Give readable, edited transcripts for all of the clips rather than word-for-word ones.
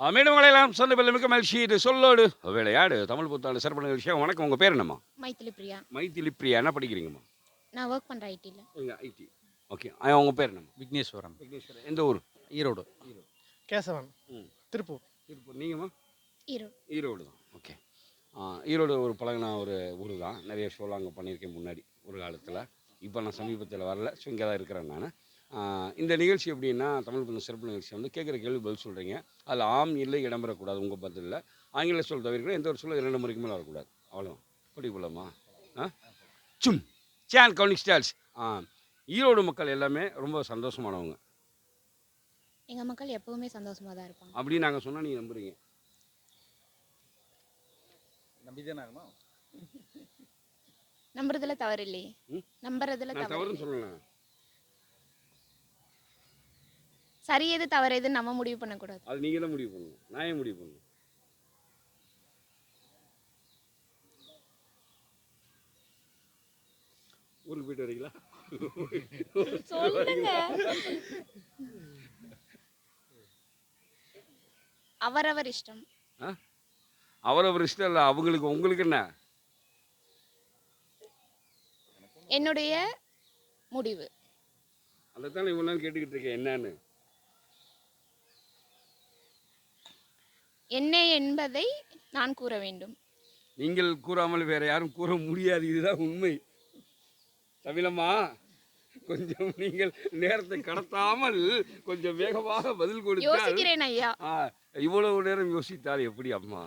ஆ மீண்டும் வளையலாம் சொந்த பிள்ளை மிக்க மகிழ்ச்சி இது சொல்லோடு விளையாடு தமிழ் புத்தாண்டு சிறப்பு நிகழ்ச்சியாக வணக்கம் உங்கள் பேர் என்னம்மா? மைத்திலி பிரியா. மைத்திலி பிரியா. என்ன படிக்கிறீங்கம்மா? நான் ஒர்க் பண்ணுறேன் ஐடியில். ஐடி. ஓகே. உங்கள் பேர் என்னம்மா? விக்னேஸ்வரன். விக்னேஸ்வரன். எந்த ஊர்? ஈரோடு. கேசவன். திருப்பூர். திருப்பூர். நீங்கம்மா? ஈரோடு. ஈரோடு தான். ஓகே. ஈரோடு ஒரு பழகின ஒரு ஊர் தான். நிறைய ஷோலாம் அங்கே பண்ணியிருக்கேன் முன்னாடி ஒரு காலத்தில். இப்போ நான் சமீபத்தில் வரல. ஸோ இங்கே தான் இருக்கிறேன் நான். இந்த நிகழ்ச்சி எப்படின்னா தமிழ் புத்தாண்டு சிறப்பு நிகழ்ச்சி வந்து கேட்குற கேள்வி பதில் சொல்கிறீங்க. அதில் ஆம் இல்லை இடம்பெறக்கூடாது உங்கள் பதிலில். ஆங்கில சொல் தவிர்க்கிற எந்த ஒரு சொல்ல 2 முறைக்கு மேலே வரக்கூடாது. அவ்வளோதான். கூட்டிக் கொள்ளமா? சும் சேன் கவுனிக் ஸ்டால்ஸ். ஈரோடு மக்கள் எல்லாமே ரொம்ப சந்தோஷமானவங்க. எங்கள் மக்கள் எப்பவுமே சந்தோஷமாக தான் இருப்பாங்க. அப்படின்னு நாங்கள் சொன்னால் நீங்கள் நம்புறீங்க? நம்பிதானே ஆகணும். நம்புறதுல தவறு இல்லையே. நம்புறதுல தவறுன்னு சொல்லலாம். சரி எது தவறு எதுன்னு நம்ம முடிவு பண்ணக்கூடாது. அது நீங்கள் தான் முடிவு பண்ணணும். நான் ஏன் முடிவு பண்ணணும்? ஊருக்கு போயிட்டு வரீங்களா? சொல்லுங்க. அவரவர் இஷ்டம். அவரவர் இஷ்டம் இல்லை. அவங்களுக்கு உங்களுக்கு என்ன? என்னுடைய முடிவு. அதைத்தான் இவ்வளோ நேரம் கேட்டுக்கிட்டு இருக்கேன். என்னன்னு என்ன என்பதை நான் கூற வேண்டும். நீங்கள் கூறாமல் வேற யாரும் கூற முடியாது. இதுதான் உண்மை. தமிழம்மா, கொஞ்சம் நீங்கள் நேரத்தை கடத்தாமல் கொஞ்சம் வேகமாக பதில் யோசிக்கிறேன் ஐயா. இவ்வளவு நேரம் யோசித்தால் எப்படி அம்மா?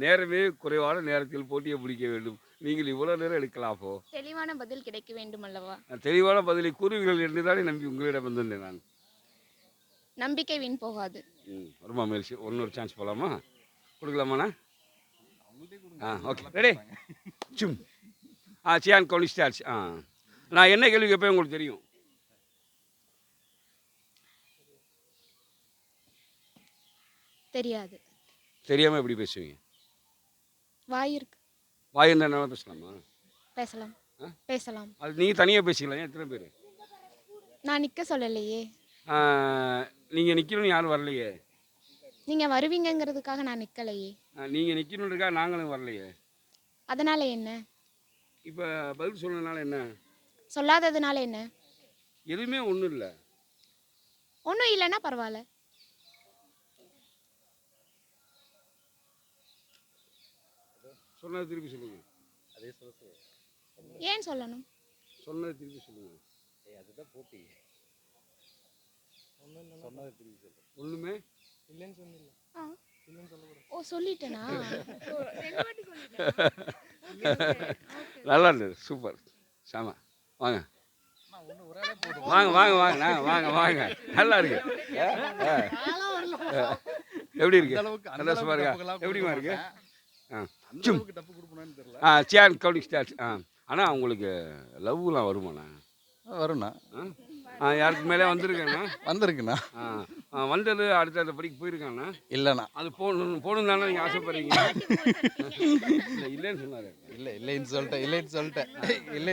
நேரமே குறைவான நேரத்தில் போட்டியை பிடிக்க வேண்டும். நீங்கள் இவ்வளவு நேரம் எடுக்கலாமோ? தெளிவான பதில் கிடைக்க வேண்டும் அல்லவா? தெளிவான பதிலை கூறுவீர்கள் என்றுதானே நம்பி உங்களிடம் வந்திருந்தேன் நான். நம்பிக்கை வீண் போகாது. ரொம்ப மகிழ்ச்சி. இன்னொரு சான்ஸ் போகலாமா? கொடுக்கலாமாண்ணா? ஓகே. ரெடி? சும் சியான் கவுனி ஸ்டார்ஸ். நான் என்ன கேள்வி கேட்பேன் உங்களுக்கு தெரியும்? தெரியாது. தெரியாமல் எப்படி பேசுவீங்க? வாய் இருக்கு. வாய் இருந்தால் என்ன பேசலாமா? பேசலாம். பேசலாம். அது நீங்கள் தனியாக பேசிக்கலாம். எத்தனை பேர்? நான் நிற்க சொல்லலையே. நீங்கள் நிற்கணும்னு யாரும் வரலையே. நீங்கள் வருவீங்கங்கிறதுக்காக நான் நிற்கலையே. நீங்கள் நிற்கணுன்றதுக்காக நாங்களும் வரலையே. அதனால என்ன? இப்போ பதில் சொன்னதுனால என்ன? சொல்லாததுனால என்ன? எதுவுமே ஒன்றும் இல்லை. ஒன்றும் இல்லைன்னா பரவாயில்ல. சொன்னதை திருப்பி சொல்லுங்க. அதே ஏன் சொல்லணும்? சொன்னதை திருப்பி சொல்லுங்க. அதுதான் போட்டி. சொன்னதை திருப்பி சொல்லு. ஒன்றுமே இல்லைன்னு சொன்னில்ல. இல்லைன்னு சொல்லக்கூடாது. ஓ சொல்லிட்டேனா? நல்லா இருந்தது. சூப்பர். சாமா வாங்க வாங்க வாங்க வாங்க வாங்க வாங்க. நல்லா இருக்கு. எப்படி இருக்கு? சந்தோஷமா இருக்கா? எப்படிமா இருக்கு? சேன் கவுனி ஸ்டார்ஸ். ஆனால் உங்களுக்கு லவ்லாம் வருமாண்ணா? வரும்ண்ணா. யாருக்கு மேலே வந்திருக்கேண்ணா? வந்திருக்குண்ணா. வந்தது அடுத்த படிக்க போயிருக்காண்ணா? இல்லைண்ணா. அது போகணும் தானே நீங்கள் ஆசைப்படுறீங்க? இல்லை இல்லைன்னு சொன்னார். இல்லைன்னு சொல்லிட்டேன்.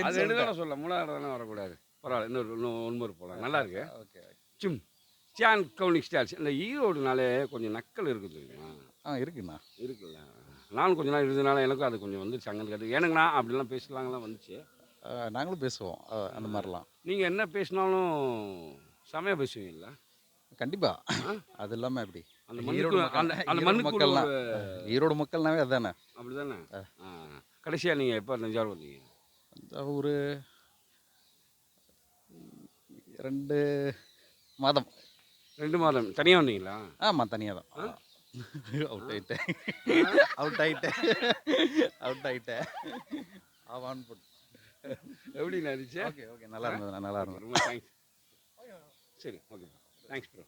அது ரெண்டு தானே சொல்ல, 3வது தானே வரக்கூடாது. பரவாயில்ல. இன்னொரு போகலாம். நல்லா இருக்கு. ஓகே. சும் சேன் கவுனி ஸ்டார்ஸ். இந்த ஈரோடுனாலே கொஞ்சம் நக்கல் இருக்குது தெரியுமா? இருக்குண்ணா. இருக்குல்ல. நானும் கொஞ்ச நாள் இருந்ததுனால எனக்கும் அது கொஞ்சம் வந்துச்சு. அங்கே கற்று ஏனுங்கண்ணா அப்படிலாம் பேசலாங்கலாம் வந்துச்சு. நாங்களும் பேசுவோம் அந்த மாதிரிலாம். நீங்கள் என்ன பேசினாலும் செமையாக பேசுவீங்களா? கண்டிப்பாக. அது இல்லாமல் எப்படி? அந்த மண்ணுக்கு ஈரோடு மக்கள்னாவே அதுதானே. அப்படி தானே. கடைசியாக நீங்கள் எப்போ தஞ்சாவூர் வந்தீங்க? தஞ்சாவூர் 2 மாதம். 2 மாதம் தனியாக வந்தீங்களா? ஆமாம், தனியாக தான். அவுட் ஆகிட்டேன். ஆவான் போட்டு. எப்படி இருந்துச்சு? ஓகே. நல்லா இருந்தது. ரொம்ப தேங்க்ஸ். சரி, ஓகே. Thanks bro.